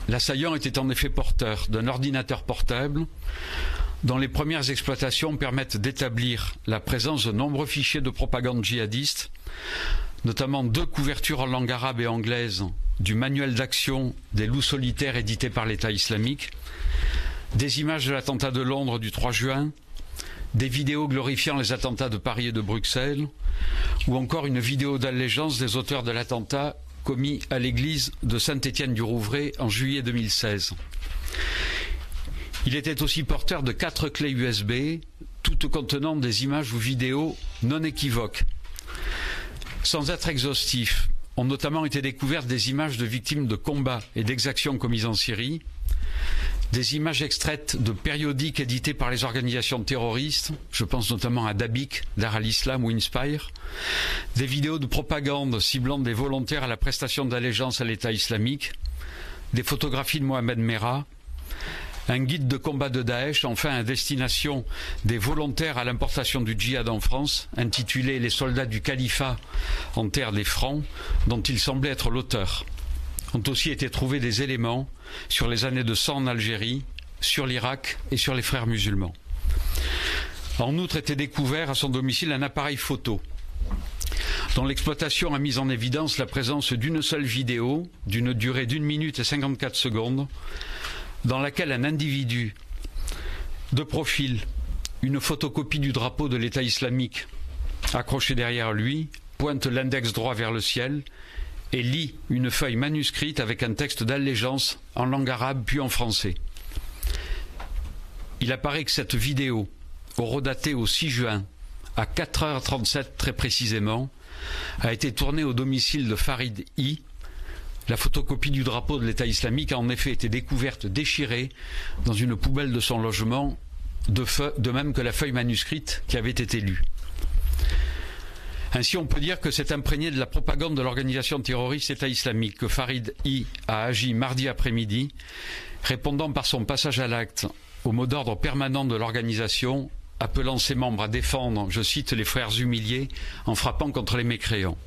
L'assaillant était en effet porteur d'un ordinateur portable dont les premières exploitations permettent d'établir la présence de nombreux fichiers de propagande djihadiste, notamment 2 couvertures en langue arabe et anglaise du manuel d'action des loups solitaires édité par l'État islamique, des images de l'attentat de Londres du 3 juin, des vidéos glorifiant les attentats de Paris et de Bruxelles, ou encore une vidéo d'allégeance des auteurs de l'attentat commis à l'église de Saint-Étienne-du-Rouvray en juillet 2016. Il était aussi porteur de 4 clés USB, toutes contenant des images ou vidéos non équivoques. Sans être exhaustif, ont notamment été découvertes des images de victimes de combats et d'exactions commises en Syrie, des images extraites de périodiques édités par les organisations terroristes, je pense notamment à Dabiq, Dar al-Islam ou Inspire, des vidéos de propagande ciblant des volontaires à la prestation d'allégeance à l'État islamique, des photographies de Mohamed Merah, un guide de combat de Daesh, enfin à destination des volontaires à l'importation du djihad en France, intitulé « Les soldats du califat en terre des Francs », dont il semblait être l'auteur. Ont aussi été trouvés des éléments sur les années de sang en Algérie, sur l'Irak et sur les frères musulmans. En outre, était découvert à son domicile un appareil photo dont l'exploitation a mis en évidence la présence d'une seule vidéo d'une durée d'1 minute et 54 secondes dans laquelle un individu de profil, une photocopie du drapeau de l'État islamique accroché derrière lui, pointe l'index droit vers le ciel et lit une feuille manuscrite avec un texte d'allégeance en langue arabe puis en français. Il apparaît que cette vidéo, horodatée au 6 juin, à 4h37 très précisément, a été tournée au domicile de Farid I. La photocopie du drapeau de l'État islamique a en effet été découverte déchirée dans une poubelle de son logement, de même que la feuille manuscrite qui avait été lue. Ainsi, on peut dire que c'est imprégné de la propagande de l'organisation terroriste État islamique que Farid I a agi mardi après-midi, répondant par son passage à l'acte au mot d'ordre permanent de l'organisation, appelant ses membres à défendre, je cite, les frères humiliés en frappant contre les mécréants.